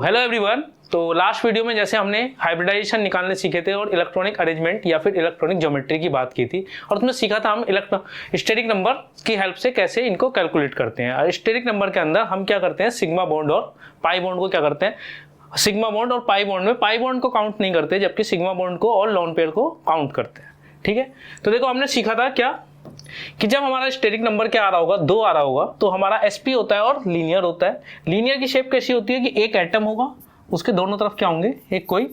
Hello everyone. तो last video में जैसे हमने हाइब्रिडाइजेशन निकालने सीखे थे और इलेक्ट्रॉनिक अरेंजमेंट या फिर इलेक्ट्रॉनिक ज्योमेट्री की बात की थी और उसमें सीखा था हम स्टेरिक नंबर की हेल्प से कैसे इनको कैलकुलेट करते हैं। और स्टेरिक नंबर के अंदर हम क्या करते हैं, सिग्मा बॉन्ड और पाई बॉन्ड को क्या करते हैं, सिग्मा बॉन्ड और पाई बॉन्ड में पाई बॉन्ड को काउंट नहीं करते जबकि सिग्मा बॉन्ड को और लोन पेयर को काउंट करते हैं। ठीक है, तो देखो हमने सीखा था क्या कि जब हमारा स्टेरिक नंबर क्या आ रहा होगा, 2 आ रहा होगा, तो हमारा sp होता है और लीनियर होता है। लीनियर की शेप कैसी होती है कि एक एटम होगा, उसके दोनों तरफ क्या होंगे, एक कोई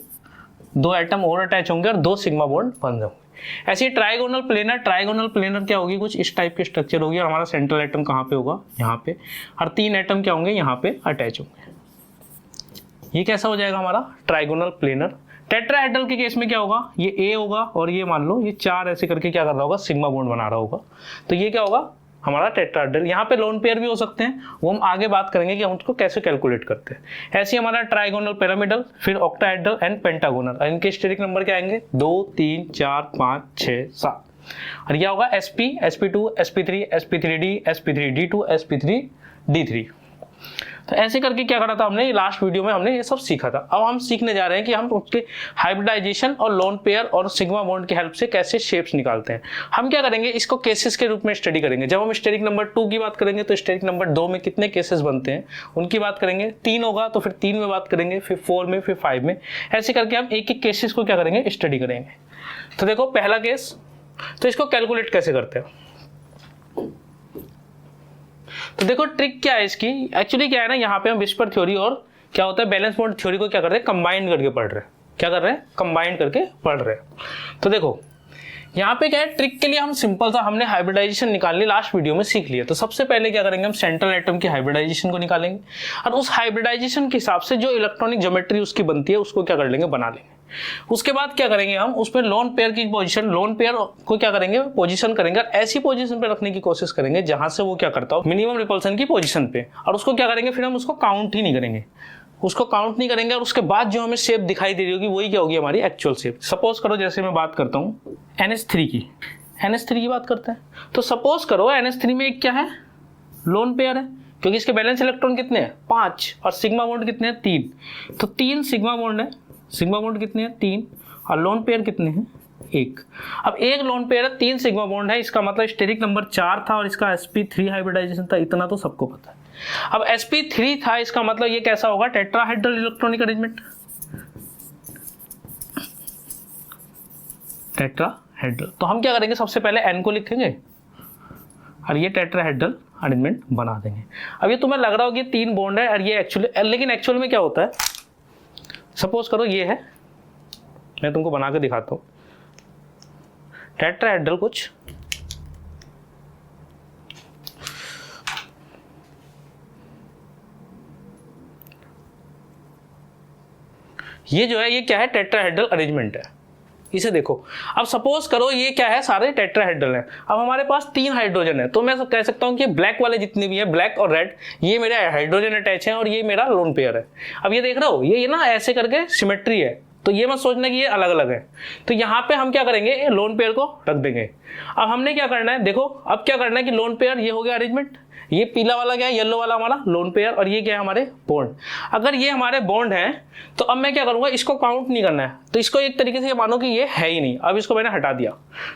2 एटम और अटैच होंगे और 2 सिग्मा बॉन्ड बन जाएंगे। ऐसे ट्राइगोनल प्लेनर क्या होगी, कुछ इस टाइप के स्ट्रक्चर होगी और हमारा सेंट्रल एटम कहाँ पे होगा, यहाँ पे, और 3 एटम क्या होंगे, यहाँ पे अटैच होंगे। ये कैसा हो जाएगा हमारा ट्राइगोनल प्लेनर। टेट्राहेड्रल के केस में क्या होगा, ये ए होगा और ये मान लो ये 4 ऐसे करके क्या कर रहा होगा, सिग्मा बॉन्ड बना रहा होगा। तो ये क्या होगा हमारा टेट्राहेड्रल। यहाँ पे लोन पेयर भी हो सकते हैं, वो हम आगे बात करेंगे कि हम उसको कैसे कैलकुलेट करते हैं। ऐसे हमारा ट्राइगोनल पिरामिडल, फिर ऑक्टाहेड्रल एंड पेंटागोनल। और इनके स्टेरिक नंबर क्या आएंगे, 2 3 4 5 6 7। और यह होगा sp, sp2, sp3, sp3d, sp3d2, sp3d3। तो ऐसे करके क्या करा था हमने, लास्ट वीडियो में हमने ये सब सीखा था। अब हम सीखने जा रहे हैं कि हम उसके हाइब्रिडाइजेशन और लोन पेयर और सिग्मा बॉन्ड की हेल्प से कैसे शेप्स निकालते हैं। हम क्या करेंगे, इसको केसेस के रूप में स्टडी करेंगे। जब हम स्टेरिक नंबर 2 की बात करेंगे तो स्टेरिक नंबर 2 में कितने केसेस बनते हैं उनकी बात करेंगे। 3 होगा तो फिर 3 में बात करेंगे, फिर 4 में, फिर 5 में। ऐसे करके हम एक एक केसेस को क्या करेंगे, स्टडी करेंगे। तो देखो पहला केस, तो इसको कैलकुलेट कैसे करते हैं। तो देखो ट्रिक क्या है इसकी, एक्चुअली क्या है ना, यहाँ पे हम विस्पर थ्योरी और क्या होता है बैलेंस बॉन्ड थ्योरी को क्या कर रहे हैं, कंबाइन करके पढ़ रहे हैं। क्या कर रहे हैं, कंबाइन करके पढ़ रहे हैं। तो देखो यहाँ पे क्या है, ट्रिक के लिए हम सिंपल सा हमने हाइब्रिडाइजेशन निकालनी लास्ट वीडियो में सीख लिया। तो सबसे पहले क्या करेंगे, हम सेंट्रल एटम की हाइब्रिडाइजेशन को निकालेंगे और उस हाइब्रिडाइजेशन के हिसाब से जो इलेक्ट्रॉनिक ज्योमेट्री उसकी बनती है उसको क्या कर लेंगे, बना लेंगे। उसके बाद क्या करेंगे, हम उसमें लोन पेयर की पोजीशन, लोन पेयर को क्या करेंगे, पोजीशन करेंगे और ऐसी पोजीशन पे रखने की कोशिश करेंगे जहां से वो क्या करता हो, मिनिमम रिपल्सन की पोजीशन पे। और उसको क्या करेंगे, फिर हम उसको काउंट ही नहीं करेंगे, उसको काउंट नहीं करेंगे। और उसके बाद जो हमें शेप दिखाई दे रही होगी वही क्या होगी, हमारी एक्चुअल शेप। सपोज करो जैसे मैं बात करता हूँ NH3 की, NH3 की बात करते हैं। तो सपोज करो NH3 में एक क्या है, लोन पेयर है, क्योंकि इसके बैलेंस इलेक्ट्रॉन कितने हैं, 5, और सिग्मा बॉन्ड कितने हैं, 3। तो 3 सिग्मा बॉन्ड है, सिग्मा बॉन्ड कितने हैं, 3, और लोन पेयर कितने हैं, 1। अब एक लोन पेयर है, 3 सिग्मा बॉन्ड है, इसका मतलब स्टेरिक नंबर 4 था और इसका sp3 हाइब्रिडाइजेशन था, इतना तो सबको पता है। अब sp3 था, इसका मतलब ये कैसा होगा, टेट्राहेड्रल इलेक्ट्रॉनिक अरेंजमेंट, टेट्राहेड्रल। तो हम क्या करेंगे, सबसे पहले n को लिखेंगे और ये टेट्राहेड्रल अरेंजमेंट बना देंगे। अब ये तुम्हें लग रहा होगा कि 3 बॉन्ड है और ये एक्चुअली, लेकिन एक्चुअल में क्या होता है, सपोज करो ये है, मैं तुमको बना के दिखाता हूं टेट्राहेड्रल कुछ ये जो है, ये क्या है, टेट्राहेड्रल अरेंजमेंट है। इसे देखो, अब सपोज करो ये क्या है, सारे टेट्राहेड्रल हैं। अब हमारे पास 3 हाइड्रोजन है, तो मैं कह सकता हूं कि ब्लैक वाले जितने भी हैं, ब्लैक और रेड, ये मेरे हाइड्रोजन अटैच है और ये मेरा लोन पेयर है। अब ये देख रहे हो, ये ना ऐसे करके सिमेट्री है, तो ये मत सोचना कि ये अलग अलग है। तो यहाँ पे हम क्या करेंगे, लोन पेयर को रख देंगे। अब हमने क्या करना है, देखो अब क्या करना है कि लोन पेयर, ये हो गया अरेंजमेंट, ये पीला वाला क्या है, येलो वाला हमारा लोन पेयर, और ये क्या है, हमारे बॉन्ड। अगर ये हमारे बॉन्ड हैं तो अब मैं क्या करूंगा, इसको काउंट नहीं करना है, तो इसको एक तरीके से मानो कि ये है ही नहीं। अब इसको मैंने हटा दिया।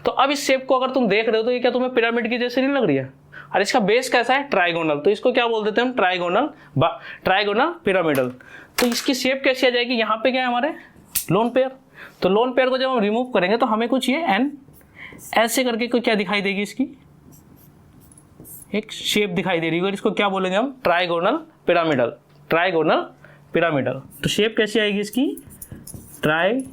तो अब इस शेप को अगर तुम देख रहे हो तो ये क्या तुम्हें पिरामिड की जैसे नहीं लग रही है, और इसका बेस कैसा है, ट्राइगोनल। तो इसको क्या बोल देते हैं हम, ट्राइगोनल पिरामिडल। तो इसकी शेप कैसी आ जाएगी, यहाँ पे क्या है हमारे लोन पेयर। तो लोन पेयर को जब हम रिमूव करेंगे तो हमें कुछ ये n ऐसे करके कोई क्या दिखाई देगी, इसकी एक शेप दिखाई दे रही है, इसको क्या बोलेंगे हम, ट्राइगोनल पिरामिडल, ट्राइगोनल पिरामिडल। तो शेप कैसी आएगी इसकी, ट्राइगोनल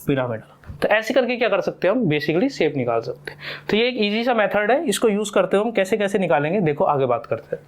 पिरामिडल। तो ऐसे करके क्या कर सकते हैं हम, बेसिकली शेप निकाल सकते हैं। तो ये एक इजी सा मेथड है, इसको यूज करते हो हम कैसे कैसे निकालेंगे, देखो आगे बात करते हैं।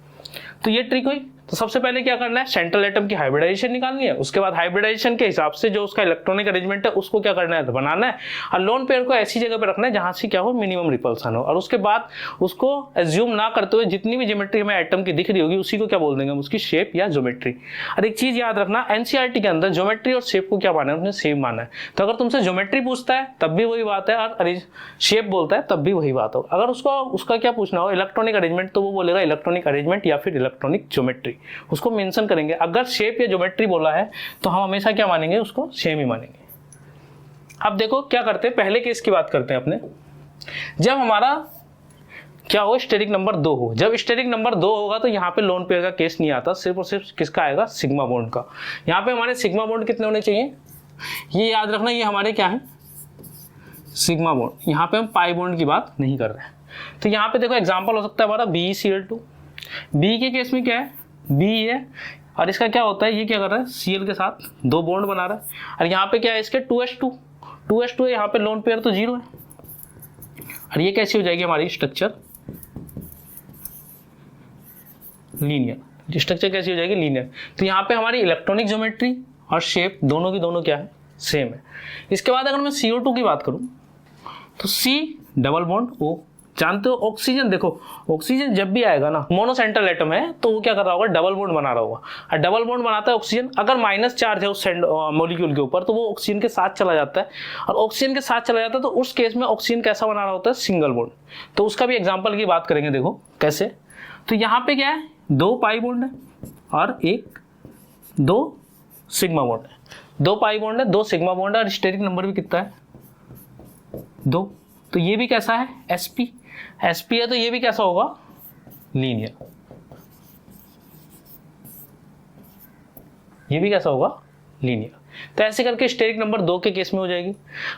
तो ये ट्रिक हुई। तो सबसे पहले क्या करना है, सेंट्रल एटम की हाइब्रिडाइजेशन निकालनी है, उसके बाद हाइब्रिडाइजेशन के हिसाब से जो उसका इलेक्ट्रॉनिक अरेंजमेंट है उसको क्या करना है, तो बनाना है, और लोन पेयर को ऐसी जगह पे रखना है जहां से क्या हो, मिनिमम रिपल्सन हो, और उसके बाद उसको एज्यूम ना करते हुए जितनी भी ज्योमेट्री हमें एटम की दिख रही होगी उसी को क्या बोल देंगे, उसकी शेप या ज्योमेट्री। और एक चीज याद रखना, एनसीईआरटी के अंदर ज्योमेट्री और शेप को क्या माना है, उसने सेम माना है। तो अगर तुमसे ज्योमेट्री पूछता है तब भी वही बात है, और शेप बोलता है तब भी वही बात हो। अगर उसको उसका क्या पूछना हो, इलेक्ट्रॉनिक अरेंजमेंट, तो वो बोलेगा इलेक्ट्रॉनिक अरेंजमेंट या फिर इलेक्ट्रॉनिक ज्योमेट्री, उसको मेंशन करेंगे। अगर शेप या ज्योमेट्री बोला है तो हम हमेशा क्या मानेंगे, उसको सेम ही मानेंगे। अब देखो क्या करते हैं, पहले केस की बात करते हैं अपने, जब हमारा क्या हो, स्टेरिक नंबर 2 हो। जब स्टेरिक नंबर 2 होगा तो यहाँ पे लोन पेयर का केस नहीं आता, सिर्फ और सिर्फ किसका आएगा, सिग्मा बॉन्ड का। यहाँ पे हमारे सिग्मा बॉन्ड कितने होने चाहिए, ये याद रखना, ये हमारे क्या है, सिग्मा बॉन्ड। यहाँ पे हम पाई बॉन्ड की बात नहीं कर रहे हैं। तो यहाँ पे देखो एग्जाम्पल हो सकता है हमारा BeCl2। बी के केस में क्या है, बी है, और इसका क्या होता है, ये क्या कर रहा है, Cl के साथ 2 बॉन्ड बना रहा है, और यहाँ पे क्या है, इसके 2s2 है, यहाँ पे लोन पेयर तो 0 है, और ये कैसी हो जाएगी हमारी स्ट्रक्चर, लीनियर। स्ट्रक्चर कैसी हो जाएगी, लीनियर। तो यहाँ पे हमारी इलेक्ट्रॉनिक ज्योमेट्री और शेप दोनों की दोनों क्या है, सेम है। इसके बाद अगर मैं CO2 की बात करूँ तो C डबल बॉन्ड O। जानते हो ऑक्सीजन, देखो ऑक्सीजन जब भी आएगा ना, मोनोसेंट्रल एटम है तो वो क्या कर रहा होगा, डबल बॉन्ड बना रहा होगा, और डबल बॉन्ड बनाता है ऑक्सीजन। अगर माइनस चार्ज है उस मॉलिक्यूल के ऊपर तो वो ऑक्सीजन के साथ चला जाता है, और ऑक्सीजन के साथ चला जाता है तो उस केस में ऑक्सीजन कैसा बना रहा होता है, सिंगल बॉन्ड। तो उसका भी एग्जाम्पल की बात करेंगे, देखो कैसे। तो यहाँ पे क्या है, 2 पाई बॉन्ड है और 2 सिग्मा बॉन्ड है, 2 पाई बॉन्ड है, 2 सिग्मा बॉन्ड है, और स्टेरिक नंबर भी कितना है, 2। तो ये भी कैसा है, sp है, तो ये भी कैसा होगा, लीनियर। ये भी कैसा होगा, लीनियर। तो ऐसे करके स्टेरिक नंबर 2 के केस में हो जाएगी।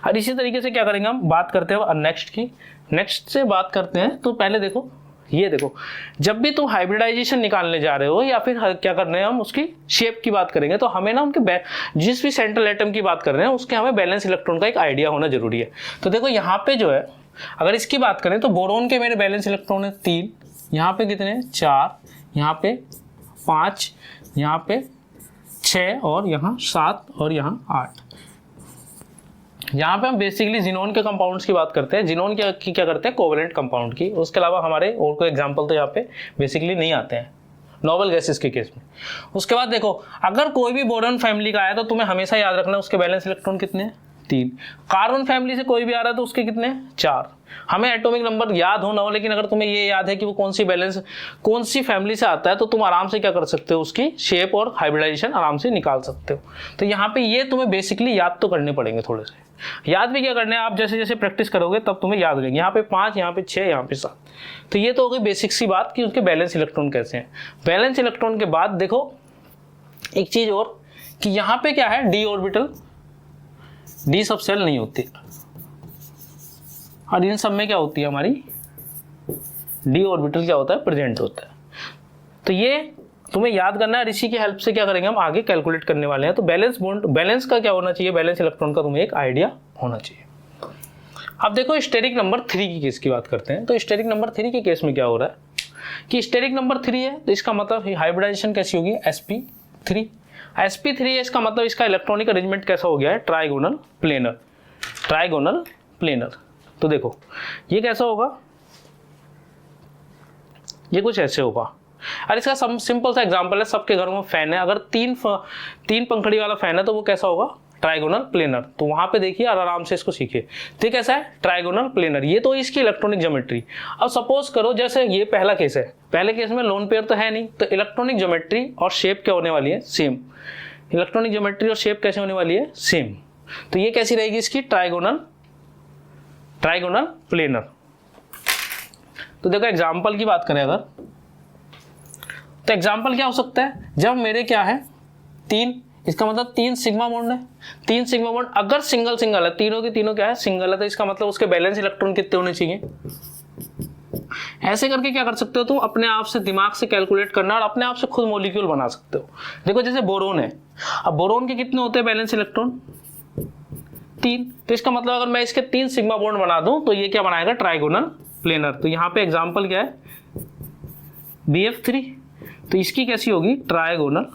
और इसी तरीके से क्या करेंगे, हम बात करते हैं नेक्स्ट की। नेक्स्ट से बात करते हैं, तो पहले देखो, ये देखो, जब भी तुम हाइब्रिडाइजेशन निकालने जा रहे हो या फिर क्या करने हैं, हम उसकी शेप की बात करेंगे, तो हमें ना उनके जिस भी सेंट्रल एटम की बात कर रहे हैं उसके हमें बैलेंस इलेक्ट्रॉन का एक आइडिया होना जरूरी है। तो देखो यहाँ पे जो है, अगर इसकी बात करें तो बोरोन के मेरे बैलेंस इलेक्ट्रॉन है 3, यहाँ पे कितने, 4, यहाँ पे 5, यहाँ पे 6, और यहाँ 7, और यहाँ 8। यहाँ पे हम बेसिकली जिनोन के कंपाउंड्स की बात करते हैं। जिनोन की क्या करते हैं, कोवेलेंट कंपाउंड की। उसके अलावा हमारे और कोई एग्जांपल तो यहाँ पे बेसिकली नहीं आते हैं नोबल गैसेस के केस में। उसके बाद देखो, अगर कोई भी बोरॉन फैमिली का आया तो तुम्हें हमेशा याद रखना है उसके बैलेंस इलेक्ट्रॉन कितने हैं, 3। कार्बन फैमिली से कोई भी आ रहा है तो उसके कितने, 4। हमें एटॉमिक नंबर याद हो ना हो, लेकिन अगर तुम्हें ये याद है कि वो कौन सी फैमिली से आता है तो तुम आराम से क्या कर सकते हो, उसकी शेप और हाइब्रिडाइजेशन आराम से निकाल सकते हो। तो यहाँ पे ये तुम्हें बेसिकली याद तो करने पड़ेंगे थोड़े से। याद भी क्या करना है, आप जैसे जैसे प्रैक्टिस करोगे तब तुम्हें याद रहेंगे। यहाँ पे 5, यहाँ पे 6, यहाँ पे 7। तो ये तो हो गई बेसिक सी बात कि उसके बैलेंस इलेक्ट्रॉन कैसे हैं। बैलेंस इलेक्ट्रॉन के बाद देखो एक चीज और, कि यहाँ पे क्या है, डी ऑर्बिटल, डी सब सेल नहीं होती, और इन सब में क्या होती है हमारी, डी ऑर्बिटल क्या होता है, प्रेजेंट होता है। तो ये तुम्हें याद करना है, इसी की हेल्प से क्या करेंगे हम आगे कैलकुलेट करने वाले हैं। तो बैलेंस का क्या होना चाहिए, बैलेंस इलेक्ट्रॉन का तुम्हें एक आइडिया होना चाहिए। अब देखो स्टेरिक नंबर 3 की केस की बात करते हैं। तो स्टेरिक नंबर 3 के केस में क्या हो रहा है कि स्टेरिक नंबर 3 है, तो इसका मतलब हाइब्रिडाइजेशन कैसी होगी, sp3। sp3 है, इसका मतलब इसका इलेक्ट्रॉनिक अरेंजमेंट कैसा हो गया है, ट्राइगोनल प्लेनर। तो देखो ये कैसा होगा, ये कुछ ऐसे होगा। और इसका सिंपल सा एग्जांपल है, सबके घरों में फैन है, अगर तीन पंखड़ी वाला फैन है तो वो कैसा होगा, ट्राइगोनल प्लेनर। तो वहां पे देखिए और आराम से इसको सीखिए। तो ये कैसा है, ट्राइगोनल प्लेनर। ये तो इसकी इलेक्ट्रॉनिक ज्योमेट्री। अब सपोज करो जैसे ये पहला केस है, पहले केस में लोन पेयर तो है नहीं, तो इलेक्ट्रॉनिक ज्योमेट्री और शेप क्या होने वाली है, सेम। इलेक्ट्रॉनिक ज्योमेट्री और शेप कैसे होने वाली है, सेम। तो ये कैसी रहेगी इसकी, ट्राइगोनल प्लेनर। तो देखो एग्जाम्पल की बात करें अगर, तो एग्जाम्पल क्या हो सकता है, जब मेरे क्या है 3, इसका मतलब 3 सिग्मा बॉन्ड है, 3 सिग्मा बॉन्ड अगर सिंगल है, तीनों के तीनों क्या है, सिंगल है, तो इसका मतलब उसके बैलेंस इलेक्ट्रॉन कितने होने चाहिए। ऐसे करके क्या कर सकते हो तुम, अपने आप से दिमाग से कैलकुलेट करना और अपने आप से खुद मॉलिक्यूल बना सकते हो। देखो जैसे बोरोन है, अब बोरोन के कितने होते हैं बैलेंस इलेक्ट्रॉन, 3। तो इसका मतलब अगर मैं इसके 3 सिग्मा बॉन्ड बना दूं तो ये क्या बनाएगा, ट्राइगोनल प्लेनर। तो यहाँ पे एग्जाम्पल क्या है, BF3। तो इसकी कैसी होगी, ट्रायगोनल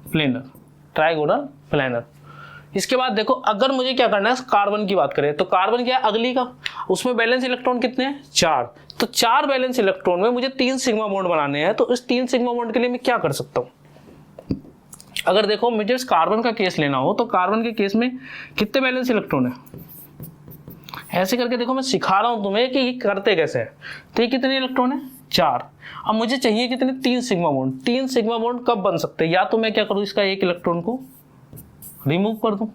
प्लेनर, ट्रायगोनल प्लेनर। इसके बाद देखो, अगर मुझे क्या करना है, कार्बन की बात करें तो कार्बन क्या है, अगली का, उसमें बैलेंस इलेक्ट्रॉन कितने हैं, 4। तो 4 बैलेंस इलेक्ट्रॉन में मुझे 3 सिग्मा बॉन्ड बनाने हैं। तो इस 3 सिग्मा बॉन्ड के लिए मैं क्या कर सकता हूं, अगर देखो मुझे इस कार्बन का केस लेना हो तो कार्बन के केस में कितने बैलेंस इलेक्ट्रॉन है, ऐसे करके देखो मैं सिखा रहा हूं तुम्हें कि ये करते कैसे है। तो ये कितने इलेक्ट्रॉन है, 4। अब मुझे चाहिए कितने, 3 सिग्मा बॉन्ड। 3 सिग्मा बॉन्ड कब बन सकते हैं, या तो मैं क्या करूं, इसका एक इलेक्ट्रॉन को रिमूव कर दूं,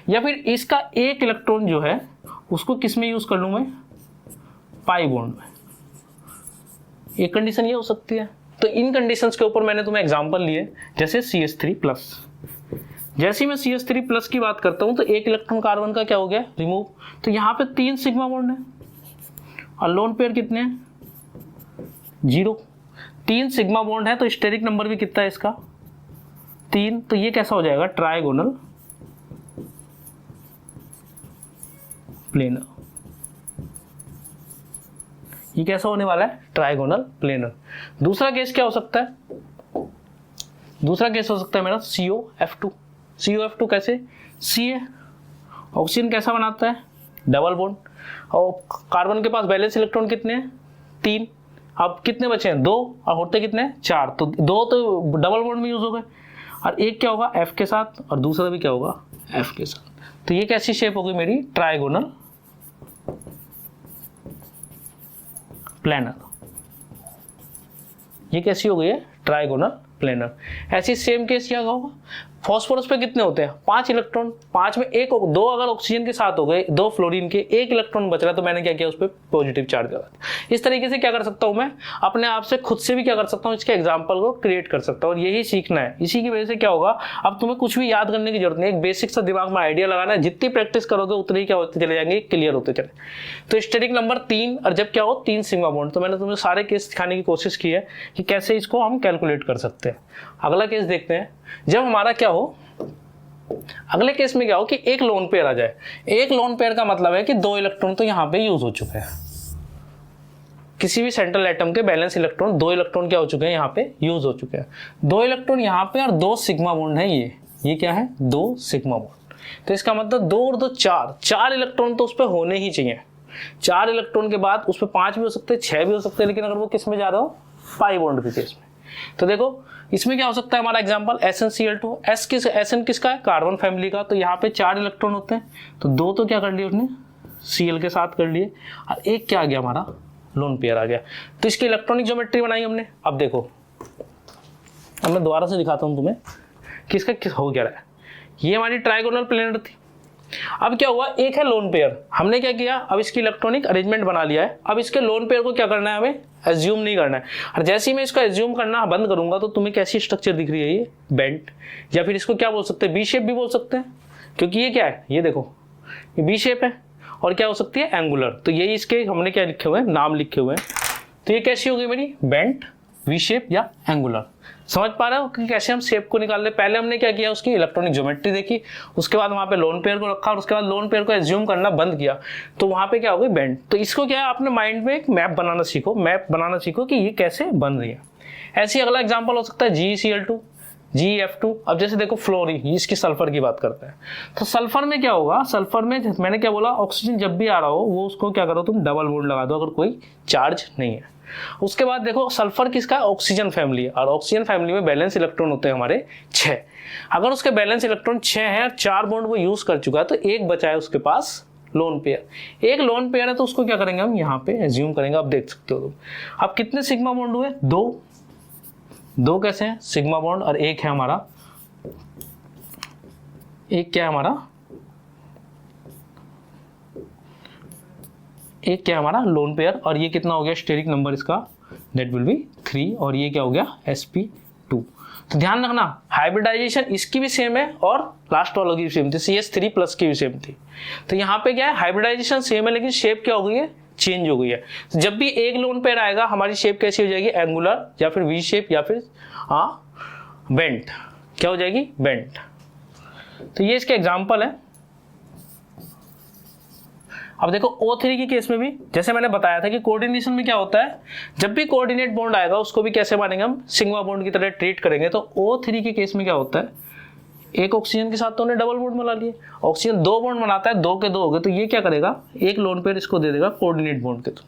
या फिर इसका एक इलेक्ट्रॉन जो है उसको किस में यूज कर लूं मैं, पाई बॉन्ड में। एक कंडीशन ये हो सकती है। तो इन कंडीशंस के ऊपर मैंने तुम्हें एग्जांपल लिए, जैसे CH3+। जैसे ही मैं CH3+ की बात करता हूं तो एक इलेक्ट्रॉन कार्बन का क्या हो गया, रिमूव। तो यहां पे 3 सिग्मा बॉन्ड है और लोन पेयर कितने हैं, 0। 3 सिग्मा बॉन्ड है तो स्टेरिक नंबर भी कितना है इसका, 3। तो ये कैसा हो जाएगा, ट्रायगोनल प्लेनर। ये कैसा होने वाला है, ट्रायगोनल प्लेनर। दूसरा केस क्या हो सकता है, दूसरा केस हो सकता है मेरा COF2। COF2 कैसे, Ca ऑक्सीजन कैसा बनाता है, डबल बॉन्ड, और कार्बन के पास बैलेंस इलेक्ट्रॉन कितने हैं, 3। अब कितने बचे हैं, 2, और होते कितने हैं, 4। तो 2 तो डबल बॉन्ड में यूज हो गए, और एक क्या होगा F के साथ, और दूसरा भी क्या होगा, F के साथ। तो ये कैसी शेप होगी मेरी, ट्रायगोनल प्लेनर। ये कैसी हो गई है, ट्रायगोनल प्लेनर। ऐसी सेम केस क्या होगा, फॉस्फोरस पे कितने होते हैं, 5 इलेक्ट्रॉन। 5 में 2 अगर ऑक्सीजन के साथ हो गए, 2 फ्लोरीन के, 1 इलेक्ट्रॉन बच रहा है, तो मैंने क्या किया, उस पर पॉजिटिव चार्ज लगा। इस तरीके से क्या कर सकता हूं मैं, अपने आप से खुद से भी क्या कर सकता हूं, इसके एग्जाम्पल को क्रिएट कर सकता हूं। और यही सीखना है। इसी की वजह से क्या होगा, अब तुम्हें कुछ भी याद करने की जरूरत नहीं है, एक बेसिक सा दिमाग में आइडिया लगाना है। जितनी प्रैक्टिस करोगे उतने ही क्या होते चले जाएंगे, क्लियर होते चले। तो स्टेरिक नंबर 3, और जब क्या हो, 3 सिग्मा बॉन्ड। तो मैंने तुम्हें सारे केस दिखाने की कोशिश की है कि कैसे इसको हम कैलकुलेट कर सकते हैं। अगला केस देखते हैं, जब हमारा क्या हो, अगले केस में क्या हो कि एक लोन पेयर आ जाए। एक लोन पेयर का मतलब है कि 2 इलेक्ट्रॉन तो यहां पे यूज हो चुके हैं। किसी भी सेंट्रल एटम के बैलेंस इलेक्ट्रॉन, 2 इलेक्ट्रॉन क्या हो चुके हैं, यहाँ पे यूज हो चुके हैं। 2 इलेक्ट्रॉन यहाँ पे और 2 सिग्मा बॉन्ड है। ये क्या है, 2 सिग्मा बॉन्ड। तो इसका मतलब 2 और 2 4 इलेक्ट्रॉन तो उस पर होने ही चाहिए। 4 इलेक्ट्रॉन के बाद उस पर 5 भी हो सकते हैं, 6 भी हो सकते हैं, लेकिन अगर वो किस में जा रहा हो, पाई बॉन्ड के केस में। तो देखो इसमें क्या हो सकता है, हमारा एग्जांपल SnCl2। Sn किसका है, कार्बन फैमिली का। तो यहाँ पे 4 इलेक्ट्रॉन होते हैं, तो 2 तो क्या कर लिए उसने, Cl के साथ कर लिए, और एक क्या आ गया, हमारा लोन पेयर आ गया। तो इसकी इलेक्ट्रॉनिक ज्योमेट्री बनाई हमने। अब देखो, अब मैं दोबारा से दिखाता हूँ तुम्हें कि इसका किस हो क्या रहा है। ये हमारी ट्रायगोनल प्लेनर थी। अब क्या हुआ, एक है लोन पेयर, हमने क्या किया, अब इसकी इलेक्ट्रॉनिक अरेंजमेंट बना लिया है। अब इसके लोन पेयर को क्या करना है, हमें एज्यूम नहीं करना है। और जैसे ही मैं इसको एज्यूम करना बंद करूंगा तो तुम्हें कैसी स्ट्रक्चर दिख रही है, ये बेंट, या फिर इसको क्या बोल सकते हैं, बी शेप भी बोल सकते हैं, क्योंकि ये क्या है, ये देखो ये बी शेप है। और क्या हो सकती है, एंगुलर। तो यही इसके हमने क्या लिखे हुए हैं, नाम लिखे हुए हैं। तो ये कैसी होगी मेरी, बेंट, वी शेप या एंगुलर। समझ पा रहे हो कि कैसे हम शेप को निकाल ले। पहले हमने क्या किया, उसकी इलेक्ट्रॉनिक ज्योमेट्री देखी, उसके बाद वहां पे लोन पेयर को रखा, और उसके बाद लोन पेयर को एज्यूम करना बंद किया, तो वहां पे क्या हो गई, बेंड। तो इसको क्या है, अपने माइंड में एक मैप बनाना सीखो कि ये कैसे बन रही है। ऐसे अगला एग्जाम्पल हो सकता है GeCl2, GeF2। अब जैसे देखो फ्लोरीन, इसकी सल्फर की बात करते हैं। तो सल्फर में क्या होगा, सल्फर में मैंने क्या बोला, ऑक्सीजन जब भी आ रहा हो वो उसको क्या करो, तुम डबल बॉन्ड लगा दो अगर कोई चार्ज नहीं है। उसके बाद देखो सल्फर किसका, ऑक्सीजन फैमिली है, और ऑक्सीजन फैमिली में बैलेंस इलेक्ट्रॉन होते हैं हमारे 6। अगर उसके बैलेंस इलेक्ट्रॉन 6 है और 4 बॉन्ड वो यूज कर चुका है, तो एक बचा है उसके पास लोन पेयर। एक लोन पेयर है तो उसको क्या करेंगे हम, यहाँ पे एज्यूम करेंगे। आप देख सकते हो तुम, अब कितने सिग्मा बॉन्ड हुए, 2 कैसे हैं, सिग्मा बॉन्ड, और एक है हमारा, एक क्या है हमारा, एक क्या है हमारा लोन पेयर। और ये कितना हो गया स्टेरिक नंबर इसका, दैट विल बी 3, और ये क्या हो गया sp2। तो ध्यान रखना, हाइब्रिडाइजेशन इसकी भी सेम है और लास्ट वालों की भी सेम थी, CH3+ की भी सेम थी। तो यहाँ पे क्या है, हाइब्रिडाइजेशन सेम है लेकिन शेप क्या हो गई है, चेंज हो गई है। तो जब भी एक लोन पेयर आएगा हमारी शेप कैसी हो जाएगी, एंगुलर, या फिर वी शेप, या फिर बेंट। क्या हो जाएगी, बेंट। तो ये इसके एग्जाम्पल है। अब देखो O3 के केस में भी जैसे मैंने बताया था कि कोऑर्डिनेशन में क्या होता है, जब भी कोऑर्डिनेट बॉन्ड आएगा उसको भी कैसे मानेंगे हम, सिग्मा बॉन्ड की तरह ट्रीट करेंगे। तो O3 के केस में क्या होता है, एक ऑक्सीजन के साथ तो उन्हें डबल बॉन्ड बना लिए, ऑक्सीजन 2 बॉन्ड बनाता है, 2 के 2 हो गए, तो ये क्या करेगा, एक लोन पेयर इसको दे देगा कोऑर्डिनेट बॉन्ड के थ्रू।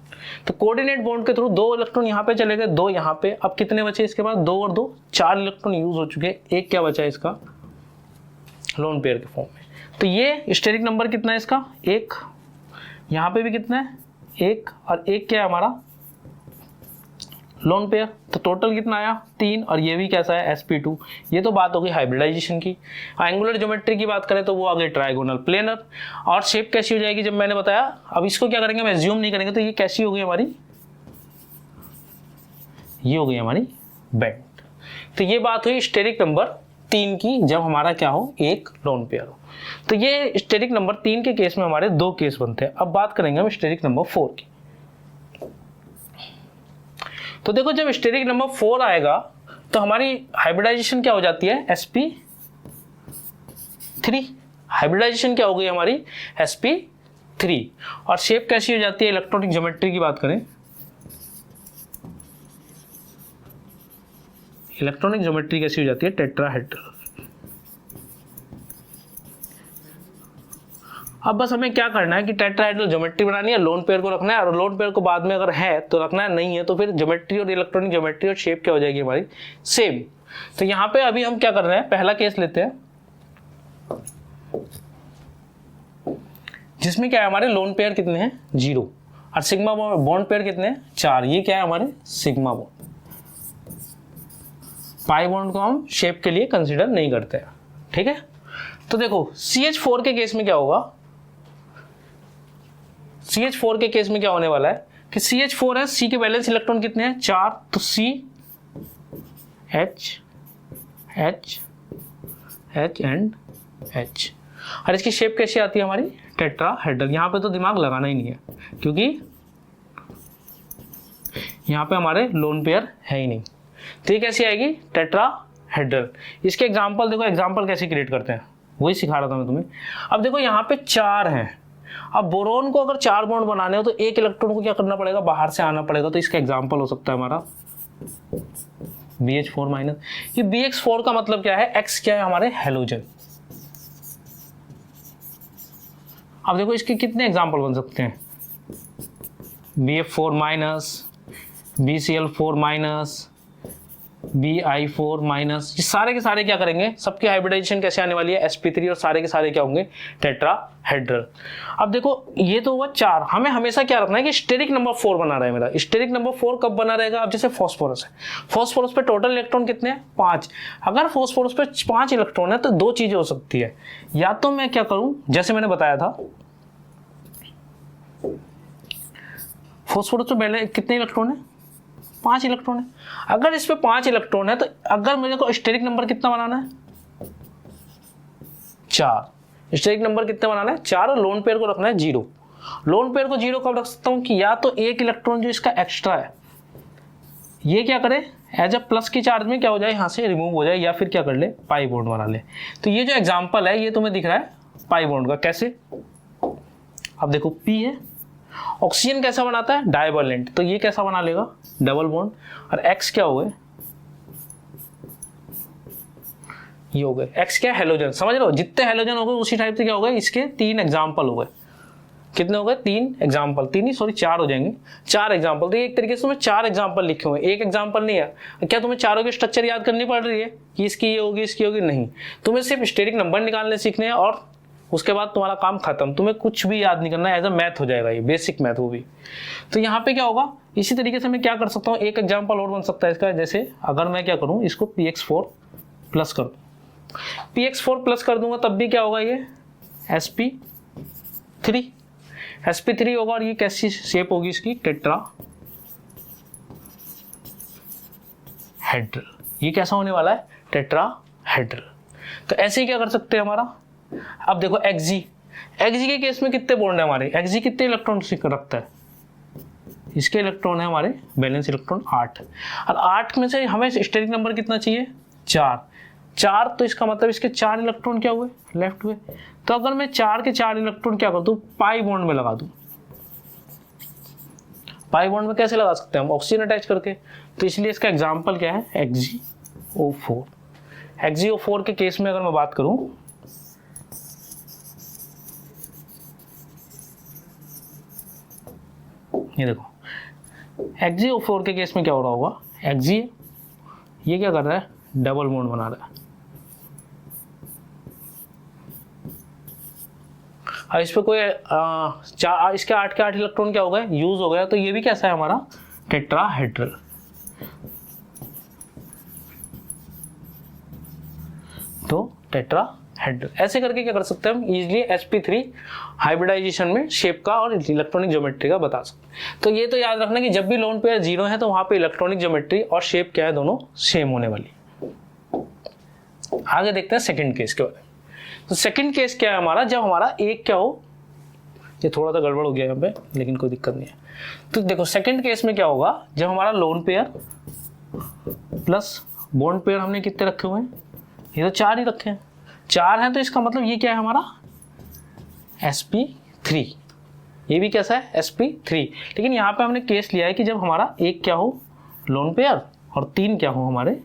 तो कोऑर्डिनेट बॉन्ड के थ्रू 2 इलेक्ट्रॉन यहाँ पे चले गए, 2 यहाँ पे। अब कितने बचे इसके बाद, 2 और 2 4 इलेक्ट्रॉन यूज हो चुके हैं, एक क्या बचा है इसका लोन पेयर के फॉर्म में। तो ये स्टेरिक नंबर कितना है इसका, 1, यहाँ पे भी कितना है 1, और 1 क्या है हमारा लोन पेयर। तो टोटल कितना आया 3, और ये भी कैसा है sp2। ये तो बात होगी हाइब्रिडाइजेशन की। एंगुलर ज्योमेट्री की बात करें तो वो आगे ट्राइगोनल प्लेनर, और शेप कैसी हो जाएगी जब मैंने बताया। अब इसको क्या करेंगे, हम एज्यूम नहीं करेंगे, तो ये कैसी हो गई हमारी, ये हो गई हमारी बेंड। तो ये बात हुई स्टेरिक नंबर 3 की, जब हमारा क्या हो, एक लोन पेयर हो। तो ये स्टेरिक नंबर 3 के केस में हमारे 2 केस बनते हैं। अब बात करेंगे हम स्टेरिक नंबर 4 की। तो देखो जब स्टेरिक नंबर 4 आएगा तो हमारी हाइब्रिडाइजेशन क्या हो जाती है, sp3। हाइब्रिडाइजेशन क्या हो गई हमारी, sp3। और शेप कैसी हो जाती है, इलेक्ट्रॉनिक ज्योमेट्री की बात करें, इलेक्ट्रॉनिक ज्योमेट्री कैसी हो जाती है, टेट्राहेड्रल। अब बस हमें क्या करना है कि टेट्राहेड्रल ज्योमेट्री बनानी है, लोन पेयर को रखना है, और लोन पेयर को बाद में अगर है तो रखना है, नहीं है तो फिर ज्योमेट्री और इलेक्ट्रॉनिक ज्योमेट्री और शेप क्या हो जाएगी हमारी सेम। तो यहाँ पे अभी हम क्या कर रहे हैं, पहला केस लेते हैं जिसमें क्या है, हमारे लोन पेयर कितने हैं 0, और सिग्मा बॉन्ड पेयर कितने हैं 4। ये क्या है हमारे सिग्मा बॉन्ड। पाई बॉन्ड को हम शेप के लिए कंसिडर नहीं करते हैं, ठीक है। तो देखो CH4 के केस में क्या होगा, CH4 के केस में क्या होने वाला है कि CH4 है, C के बैलेंस इलेक्ट्रॉन कितने हैं 4, तो C H H H and H। और इसकी शेप कैसी आती है हमारी टेट्राहेड्रल। यहाँ पे तो दिमाग लगाना ही नहीं है क्योंकि यहाँ पे हमारे लोन पेयर है ही नहीं। तो ये कैसी आएगी टेट्राहेड्रल। इसके एग्जांपल देखो, एग्जांपल कैसे क्रिएट करते हैं वही सिखा रहा था मैं तुम्हें। अब देखो यहाँ पे 4 हैं, अब बोरोन को अगर 4 बॉन्ड बनाने हो तो एक इलेक्ट्रॉन को क्या करना पड़ेगा, बाहर से आना पड़ेगा। तो इसका एग्जांपल हो सकता है हमारा BH4 माइनस। ये BX4 का मतलब क्या है, X क्या है हमारे हेलोजन। अब देखो इसके कितने एग्जांपल बन सकते हैं, BF4 minus, BCl4 minus, Bi4 minus. ये सारे के सारे क्या करेंगे, सबकी हाइब्रिडाइजेशन कैसे आने वाली है sp3, और सारे के सारे क्या होंगे टेट्राहेड्रल। अब देखो ये तो हुआ 4, हमें हमेशा क्या रखना है कि स्टेरिक नंबर 4 बना रहा है मेरा। स्टेरिक नंबर 4 कब बना रहेगा, अब जैसे फॉस्फोरस है, फॉस्फोरस पे टोटल इलेक्ट्रॉन कितने हैं 5। अगर फॉस्फोरस पे 5 इलेक्ट्रॉन है तो 2 चीजें हो सकती है, या तो मैं क्या करूं जैसे मैंने बताया था, फॉस्फोरस पे कितने इलेक्ट्रॉन है 5 इलेक्ट्रॉन है। अगर इस पे 5 इलेक्ट्रॉन है तो अगर मेरे को स्टेरिक नंबर कितना बनाना है 4। स्टेरिक नंबर कितना बनाना है 4, और लोन पेयर को रखना है 0। लोन पेयर को 0 कब रख सकता हूं कि या तो एक इलेक्ट्रॉन जो इसका एक्स्ट्रा है ये क्या करे एज अ प्लस की चार्ज में क्या हो जाए, यहाँ से रिमूव हो जाए, या फिर क्या कर ले पाई बॉन्ड बना ले। तो ये जो एग्जाम्पल है ये तुम्हें दिख रहा है पाई बॉन्ड का। कैसे, अब देखो P है, ऑक्सीजन कैसा बनाता है डाइवैलेंट, तो ये कैसा बना लेगा डबल बॉन्ड। और X क्या हो गए, ये हो गए X क्या हेलोजन। समझ रहे हो, जितने हेलोजन हो गए उसी टाइप से क्या हो गए, इसके 3 एग्जाम्पल हो गए। कितने हो गए 3 एग्जाम्पल, 3 ही सॉरी 4 हो जाएंगे, 4 एग्जाम्पल। तो ये एक तरीके से तुम्हें 4 एग्जाम्पल लिखे हुए, एक एग्जाम्पल नहीं है। क्या तुम्हें चारों की स्ट्रक्चर याद करनी पड़ रही है कि इसकी ये होगी इसकी होगी, नहीं। तुम्हें सिर्फ स्टेरिक नंबर निकालने सीखने हैं और उसके बाद तुम्हारा काम खत्म, तुम्हें कुछ भी याद नहीं करना है, एज अ मैथ हो जाएगा ये, बेसिक मैथ वो भी। तो यहाँ पे क्या होगा, इसी तरीके से मैं क्या कर सकता हूँ, एक एग्जाम्पल और बन सकता है इसका। जैसे अगर मैं क्या करूँ, इसको px4 प्लस कर दूँ, px4 प्लस कर दूंगा तब भी क्या होगा, ये sp3 होगा। और ये कैसी शेप होगी इसकी, टेट्राहेड्रल। ये कैसा होने वाला है, टेट्राहेड्रल। तो ऐसे ही क्या कर सकते हैं हमारा। अब देखो Xg के केस में कितने बॉन्ड है हमारे, Xg कितने इलेक्ट्रॉन रखता है, इसके इलेक्ट्रॉन है हमारे बैलेंस इलेक्ट्रॉन 8, और 8 में से हमें स्टेरिक नंबर कितना चाहिए 4। 4, तो इसका मतलब इसके 4 इलेक्ट्रॉन क्या हुए, लेफ्ट हुए। तो अगर मैं 4 के 4 इलेक्ट्रॉन क्या कर दूं, पाई बॉन्ड में लगा दूं। पाई बॉन्ड में कैसे लगा सकते हैं हम, ऑक्सीजन अटैच करके। तो इसलिए इसका एग्जांपल क्या है, XgO4। XgO4 के केस में अगर मैं बात करूं, ये देखो XgO4 के केस में क्या हो रहा होगा, Xg ये क्या कर रहा है, डबल बॉन्ड बना रहा है। अब इस पे कोई इसके 8 के 8 इलेक्ट्रॉन क्या हो गए, यूज हो गया। तो ये भी कैसा है हमारा, टेट्राहेड्रल। तो टेट्राहेड्रल ऐसे करके क्या कर सकते हैं हम, इजीली sp3 हाइब्रिडाइजेशन में शेप का और इलेक्ट्रॉनिक ज्योमेट्री का बता सकते हैं। तो ये तो याद रखना कि जब भी लोन पेयर 0 है तो वहां पे इलेक्ट्रॉनिक ज्योमेट्री और शेप क्या है, दोनों सेम होने वाली। आगे देखते हैं सेकंड केस के बारे में। तो सेकंड केस क्या है हमारा, जब हमारा एक क्या हो, ये थोड़ा सा गड़बड़ हो गया यहाँ पे लेकिन कोई दिक्कत नहीं है। तो देखो सेकंड केस में क्या होगा, जब हमारा lone pair plus bond pair हमने कितने रखे हुए हैं, ये तो 4 ही रखे हैं। 4 हैं तो इसका मतलब ये क्या है हमारा, sp3। ये भी कैसा है, sp3। लेकिन यहाँ पे हमने केस लिया है कि जब हमारा एक क्या हो लोन पेयर और 3 क्या हो हमारे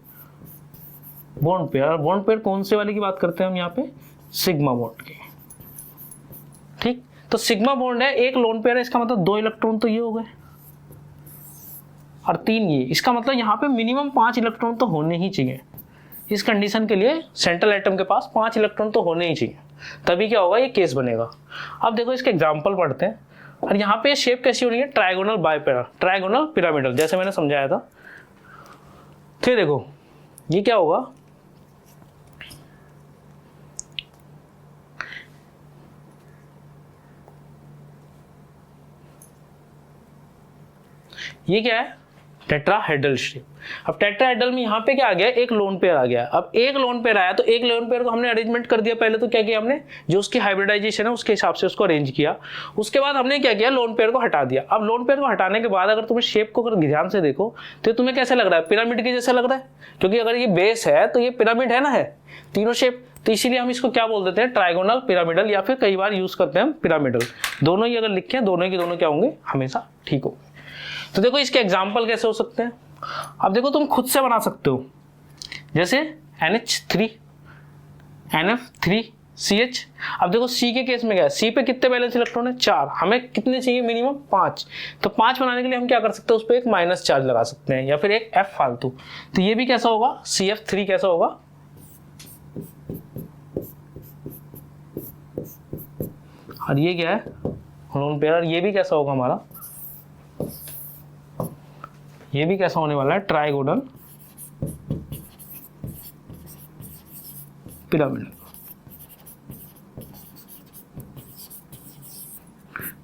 बॉन्ड पेयर। और बॉन्ड पेयर कौन से वाले की बात करते हैं हम यहाँ पे, सिग्मा बॉन्ड की। ठीक, तो सिग्मा बॉन्ड है, एक लोन पेयर है, इसका मतलब 2 इलेक्ट्रॉन तो ये हो गए और 3 ये। इसका मतलब यहाँ पे मिनिमम 5 इलेक्ट्रॉन तो होने ही चाहिए। इस कंडीशन के लिए सेंट्रल एटम के पास 5 इलेक्ट्रॉन तो होने ही चाहिए, तभी क्या होगा, ये केस बनेगा। अब देखो इसके एग्जाम्पल पढ़ते हैं। और यहाँ पे शेप कैसी होनी है, ट्राइगोनल बाइपेरा, ट्राइगोनल पिरामिडल, जैसे मैंने समझाया था। फिर देखो ये क्या होगा, ये क्या है, टेट्राहेड्रल शेप। अब टेट्राहेड्रल में यहाँ पे क्या आ गया, एक लोन पेयर आ गया। अब एक लोन पेयर आया तो एक लोन पेयर को हमने अरेंजमेंट कर दिया। पहले तो क्या किया हमने, जो उसकी हाइब्रिडाइजेशन है उसके हिसाब से उसको अरेंज किया। उसके बाद हमने क्या किया, लोन पेयर को हटा दिया। अब लोन पेयर को हटाने के बाद अगर तुम्हें शेप को अगर ध्यान से देखो तो तुम्हें कैसे लग रहा है, पिरामिड के जैसा लग रहा है। क्योंकि अगर ये बेस है तो ये पिरामिड है ना, है तीनों शेप। तो इसीलिए हम इसको क्या बोल देते हैं, ट्राइगोनल पिरामिडल, या फिर कई बार यूज करते हैं हम पिरामिडल। दोनों ही अगर लिखे, दोनों के दोनों क्या होंगे, हमेशा ठीक होंगे। तो देखो इसके एग्जाम्पल कैसे हो सकते हैं। अब देखो तुम खुद से बना सकते हो, जैसे NH3 NF3CH। अब देखो C के केस में क्या है, C पे कितने बैलेंस इलेक्ट्रॉन है, 4। हमें कितने चाहिए, मिनिमम 5। तो 5 बनाने के लिए हम क्या कर सकते हैं, उस पर एक माइनस चार्ज लगा सकते हैं या फिर एक F फालतू। तो ये भी कैसा होगा, CF3 कैसा होगा, और ये क्या है लोन पेयर। ये भी कैसा होगा हमारा, ये भी कैसा होने वाला है, ट्राइगोनल पिरामिडल।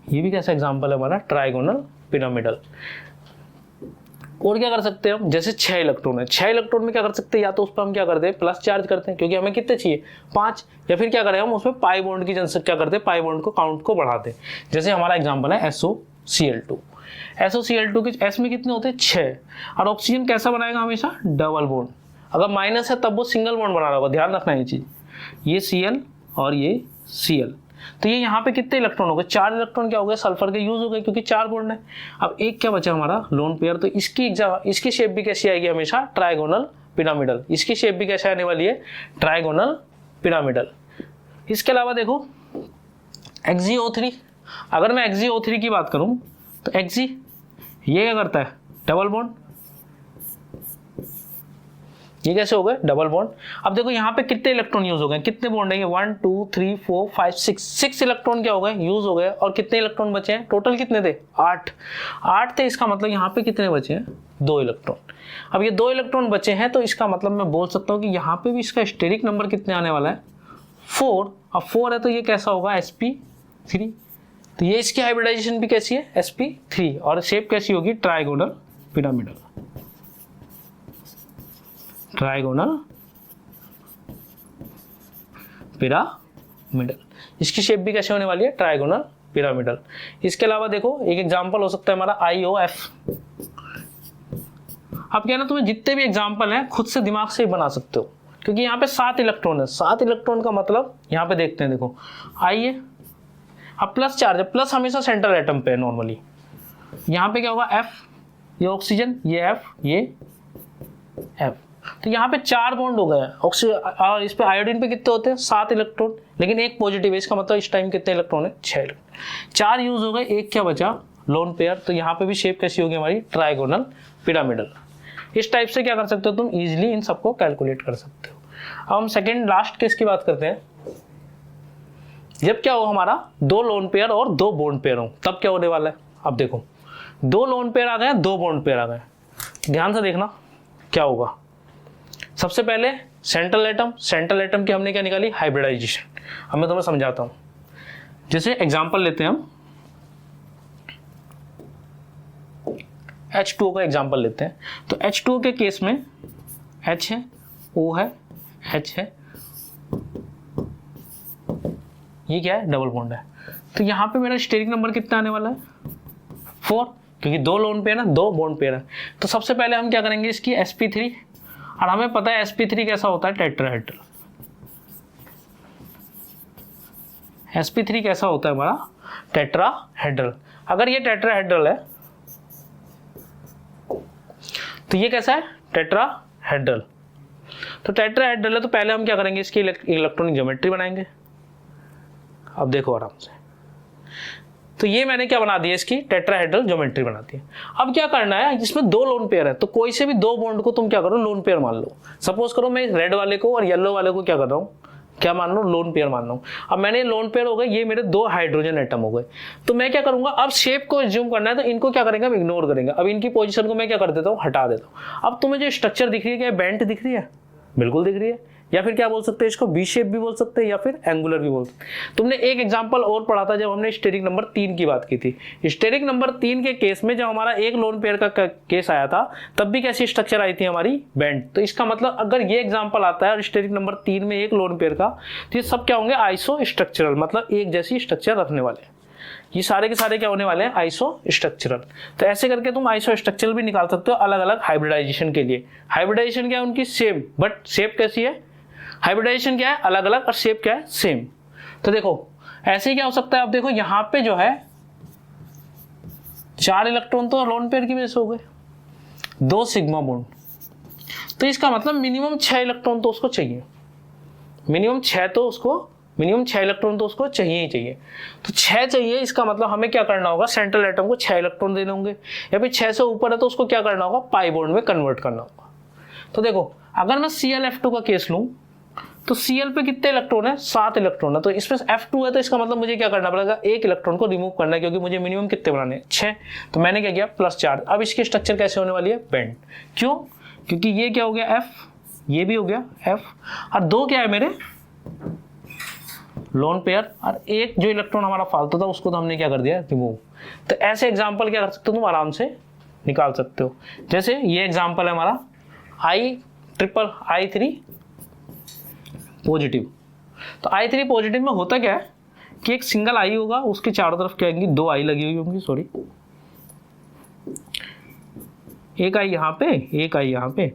ये भी कैसा एग्जांपल है हमारा, ट्राइगोनल पिरामिडल। और क्या कर सकते हैं हम, जैसे 6 इलेक्ट्रॉन है, 6 इलेक्ट्रॉन में क्या कर सकते हैं, या तो उस पर हम क्या करते हैं, प्लस चार्ज करते हैं क्योंकि हमें कितने चाहिए, 5। या फिर क्या करें हम उसमें पाई बॉन्ड की जनसंख्या क्या करते हैं, पाई बॉन्ड को काउंट को बढ़ाते हैं। जैसे हमारा एग्जांपल है SOCl2। SOCl2 के S में कितने होते हैं, 6। और ऑक्सीजन कैसा बनाएगा, हमेशा डबल बॉन्ड। अगर माइनस है तब वो सिंगल बॉन्ड बना रहा होगा, ध्यान रखना ये चीज। ये Cl और ये Cl, तो ये यहाँ पे कितने इलेक्ट्रॉन हो गए, 4 इलेक्ट्रॉन क्या हो गए, सल्फर के यूज हो गए क्योंकि 4 बॉन्ड है। अब एक क्या बचा हमारा, लोन पेयर। तो इसकी शेप भी कैसी आएगी, हमेशा ट्राइगोनल पिरामिडल। इसकी शेप भी कैसे आने वाली है, ट्राइगोनल पिरामिडल। इसके अलावा देखो XgO3। अगर मैं XgO3 की बात करूं तो Xg ये क्या करता है, डबल बॉन्ड। ये कैसे हो गए, डबल बॉन्ड। अब देखो यहाँ पे कितने इलेक्ट्रॉन यूज हो गए, कितने बॉन्ड है, 1 2 3 4 5 6 इलेक्ट्रॉन क्या हो गए, यूज हो गए। और कितने इलेक्ट्रॉन बचे हैं, टोटल कितने थे, 8 थे। इसका मतलब यहाँ पे कितने बचे हैं, 2 इलेक्ट्रॉन। अब ये 2 इलेक्ट्रॉन बचे हैं तो इसका मतलब मैं बोल सकता हूँ कि यहाँ पे भी इसका स्टेरिक नंबर कितने आने वाला है, 4। अब 4 है तो ये कैसा होगा, sp3। तो ये इसकी हाइब्रिडाइजेशन भी कैसी है, sp3। और शेप कैसी होगी, ट्राइगोनल पिरामिडल, ट्राइगोनल पिरामिडल। इसकी शेप भी कैसे होने वाली है, ट्राइगोनल पिरामिडल। इसके अलावा देखो एक एग्जांपल हो सकता है हमारा IOF। अब क्या ना, तुम्हें जितने भी एग्जांपल हैं खुद से दिमाग से ही बना सकते हो। क्योंकि यहाँ पे 7 इलेक्ट्रॉन है। 7 इलेक्ट्रॉन का मतलब यहाँ पे देखते हैं, देखो आई है, अब प्लस चार्ज है, प्लस हमेशा सेंट्रल एटम पे है नॉर्मली। यहाँ पे क्या होगा, F, ये ऑक्सीजन, ये F, ये F। तो यहाँ पे 4 बॉन्ड हो गए ऑक्सीजन, और इस पे आयोडीन पे कितने होते हैं, 7 इलेक्ट्रॉन, लेकिन एक पॉजिटिव है, इसका मतलब इस टाइम कितने इलेक्ट्रॉन है, 6 इलेक्ट्रॉन। 4 यूज हो गए, एक क्या बचा, लोन पेयर। तो यहाँ पे भी शेप कैसी होगी हमारी, ट्राइगोनल पिरामिडल। इस टाइप से क्या कर सकते हो तुम, इजिली इन सबको कैलकुलेट कर सकते हो। अब हम सेकेंड लास्ट केस की बात करते हैं। जब क्या हो हमारा 2 लोन पेयर और 2 बॉन्ड पेयर हो, तब क्या होने वाला है। अब देखो 2 लोन पेयर आ गए, 2 बॉन्ड पेयर आ गए, ध्यान से देखना क्या होगा। सबसे पहले सेंट्रल एटम की हमने क्या निकाली, हाइब्रिडाइजेशन। अब मैं तुम्हें समझाता हूं। जैसे एग्जांपल लेते हैं हम H2O का एग्जांपल लेते हैं। तो H2O के केस में H है, O है, H है, ये क्या है, डबल बॉन्ड है। तो यहाँ पे मेरा स्टेरिक नंबर कितना आने वाला है, 4, क्योंकि 2 लोन पेयर है, 2 बॉन्ड पेयर है। तो सबसे पहले हम क्या करेंगे, इसकी sp3, और हमें पता है sp3 कैसा होता है, टेट्राहेड्रल। sp3 कैसा होता है हमारा, टेट्राहेड्रल। अगर ये टेट्राहेड्रल है तो ये कैसा है, टेट्राहेड्रल। तो टेट्राहेड्रल है तो पहले हम क्या करेंगे, इसकी इलेक्ट्रॉनिक ज्योमेट्री बनाएंगे। अब देखो आराम से, तो ये मैंने क्या बना दिया, इसकी टेट्राहेड्रल ज्योमेट्री बना दी है। अब क्या करना है, जिसमें 2 लोन पेयर है, तो कोई से भी 2 बॉन्ड को तुम क्या करो, लोन पेयर मान लो। सपोज करो मैं रेड वाले को और येलो वाले को क्या कर रहा हूँ, क्या मान लो, लोन पेयर मान लो। अब मैंने लोन पेयर हो गए, ये मेरे 2 हाइड्रोजन एटम हो गए। तो मैं क्या करूंगा, अब शेप को ज्यूम करना है, तो इनको क्या करेंगे, हम इग्नोर करेंगे। अब इनकी पोजीशन को मैं क्या कर देता हूँ, हटा देता हूँ। अब तुम्हें जो स्ट्रक्चर दिख रही है, क्या बेंट दिख रही है, बिल्कुल दिख रही है। या फिर क्या बोल सकते हैं इसको, बी शेप भी बोल सकते हैं, या फिर एंगुलर भी बोल सकते हैं। तुमने एक एग्जांपल और पढ़ा था जब हमने स्टेरिक नंबर 3 की बात की थी। स्टेरिक नंबर 3 के केस में जब हमारा एक लोन पेयर का केस आया था, तब भी कैसी स्ट्रक्चर आई थी हमारी, बेंट। तो इसका मतलब अगर ये एग्जांपल आता है और स्टेरिक नंबर 3 में एक लोन पेयर का, तो ये सब क्या होंगे, आइसो स्ट्रक्चरल, मतलब एक जैसी स्ट्रक्चर रखने वाले हैं। ये सारे के सारे क्या होने वाले हैं, आइसो स्ट्रक्चरल। तो ऐसे करके तुम आइसो स्ट्रक्चरल भी निकाल सकते हो अलग अलग हाइब्रिडाइजेशन के लिए। हाइब्रिडाइजेशन क्या है उनकी, सेम, बट शेप कैसी है, हाइब्रिडाइजेशन क्या है, अलग अलग, और शेप क्या है, सेम। तो देखो ऐसे ही क्या हो सकता है, अब देखो यहाँ पे जो है 4 इलेक्ट्रॉन तो लोन पेयर की वजह से हो गए, 2 सिग्मा बॉन्ड। तो इसका मतलब मिनिमम 6 इलेक्ट्रॉन तो उसको चाहिए, मिनिमम 6 इलेक्ट्रॉन तो उसको चाहिए ही चाहिए। तो 6 चाहिए, इसका मतलब हमें क्या करना होगा, सेंट्रल एटम को 6 इलेक्ट्रॉन देने होंगे, या फिर 6 से ऊपर है तो उसको क्या करना होगा, पाई बॉन्ड में कन्वर्ट करना होगा। तो देखो अगर मैं ClF2 का केस लूं, तो Cl पे कितने इलेक्ट्रॉन है, 7 इलेक्ट्रॉन है। तो इसमें F2 है, तो इसका मतलब मुझे क्या करना पड़ेगा, 1 इलेक्ट्रॉन को रिमूव करना है, क्योंकि मुझे मिनिमम कितने बनाने हैं, 6। तो मैंने क्या किया, प्लस चार्ज। अब इसकी स्ट्रक्चर कैसे होने वाली है, बेंड। क्यों, क्योंकि ये क्या हो गया, F, ये भी हो गया F, और 2 क्या है मेरे लोन पेयर, और 1 जो इलेक्ट्रॉन हमारा फालतू था उसको तो हमने क्या कर दिया, रिमूव। तो ऐसे एग्जाम्पल क्या कर सकते हो तुम, आराम से निकाल सकते हो। जैसे ये एग्जाम्पल है हमारा I3 पॉजिटिव। तो I3 पॉजिटिव में होता क्या है कि एक सिंगल आई होगा, उसके चारों तरफ क्या होंगी, 2 आई लगी हुई होंगी, सॉरी, एक आई यहाँ पे, एक आई यहाँ पे,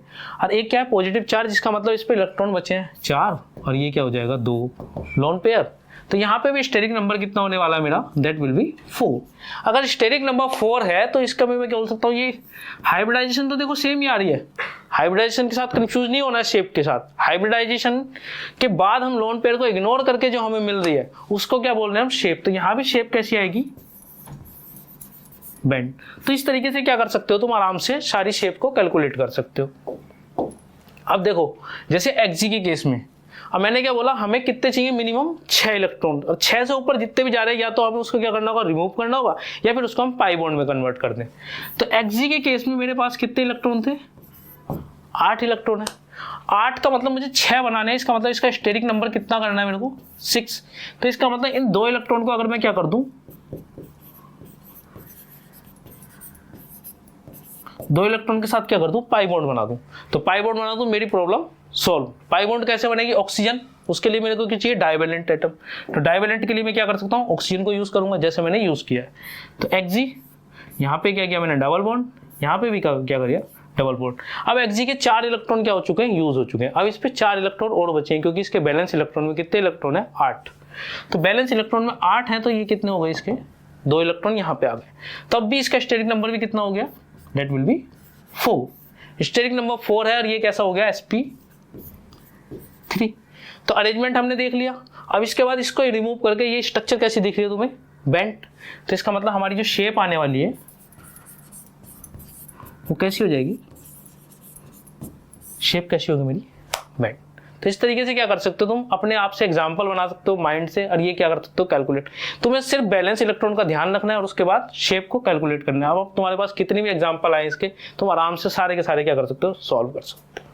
और एक क्या है पॉजिटिव चार्ज, जिसका मतलब इस पे इलेक्ट्रॉन बचे हैं 4, और ये क्या हो जाएगा, 2 लोन पेयर। तो यहाँ पे भी स्टेरिक नंबर कितना होने वाला है मेरा, दैट विल बी 4। अगर स्टेरिक नंबर 4 है तो इसका भी मैं क्या बोल सकता हूँ, ये हाइब्रिडाइजेशन तो देखो सेम ही आ रही है, हाइब्रिडाइजेशन के साथ कंफ्यूज नहीं होना है शेप के साथ। हाइब्रिडाइजेशन के बाद हम लोन पेयर को इग्नोर करके जो हमें मिल रही है उसको क्या बोल रहे हैं हम, शेप। तो यहाँ भी शेप कैसी आएगी, बेंड। तो इस तरीके से क्या कर सकते हो तुम, आराम से सारी शेप को कैलकुलेट कर सकते हो। अब देखो जैसे Xg के केस में, अब मैंने क्या बोला, हमें कितने चाहिए, मिनिमम 6 इलेक्ट्रॉन, और 6 से ऊपर जितने भी जा रहे हैं या तो हमें उसको क्या करना होगा, रिमूव करना होगा, या फिर उसको हम पाई बॉन्ड में कन्वर्ट कर दें। तो Xg के केस में मेरे पास कितने इलेक्ट्रॉन थे, 8 इलेक्ट्रॉन है। 8 का मतलब मुझे 6 बनाने हैं, इसका मतलब इसका स्टेरिक नंबर कितना करना है मेरे को, 6। तो इसका मतलब इन 2 इलेक्ट्रॉन को अगर मैं क्या कर दूं, 2 इलेक्ट्रॉन के साथ क्या कर दूं, पाई बॉन्ड बना दूं। तो पाई बॉन्ड बना दूं, मेरी प्रॉब्लम सॉल्व। पाई बॉन्ड कैसे बनेगी, ऑक्सीजन, उसके लिए मेरे को क्या चाहिए, डाइवेलेंट एटम। तो डाइवेलेंट के लिए मैं क्या कर सकता हूँ, ऑक्सीजन को यूज करूंगा, जैसे मैंने यूज किया है। तो Xg यहाँ पे क्या किया मैंने, डबल बॉन्ड, यहाँ पे भी क्या कर दिया, डबल बॉन्ड। अब Hg के 4 इलेक्ट्रॉन क्या हो चुके हैं, यूज हो चुके हैं। अब इस पे 4 इलेक्ट्रॉन और बचे हैं, क्योंकि इसके बैलेंस इलेक्ट्रॉन में कितने इलेक्ट्रॉन है, 8। तो बैलेंस इलेक्ट्रॉन में 8 है, तो ये कितने हो गए, इसके 2 इलेक्ट्रॉन यहाँ पे आ गए। तब भी इसका स्टेरिक नंबर भी कितना हो गया, that will be 4। Steric number 4 है और ये कैसा हो गया, sp3। तो अरेंजमेंट हमने देख लिया। अब इसके बाद इसको रिमूव करके ये स्ट्रक्चर कैसी दिख रही है तुम्हें, बेंट। तो इसका मतलब हमारी जो शेप आने वाली है वो कैसी हो जाएगी, शेप कैसी होगी मेरी, बेंट। तो इस तरीके से क्या कर सकते हो, तुम अपने आप से एग्जांपल बना सकते हो माइंड से, और ये क्या कर सकते हो, कैलकुलेट। तुम्हें सिर्फ बैलेंस इलेक्ट्रॉन का ध्यान रखना है और उसके बाद शेप को कैलकुलेट करना है। अब तुम्हारे पास कितनी भी एग्जांपल आए इसके, तुम आराम से सारे के सारे क्या कर सकते हो, सॉल्व कर सकते हो।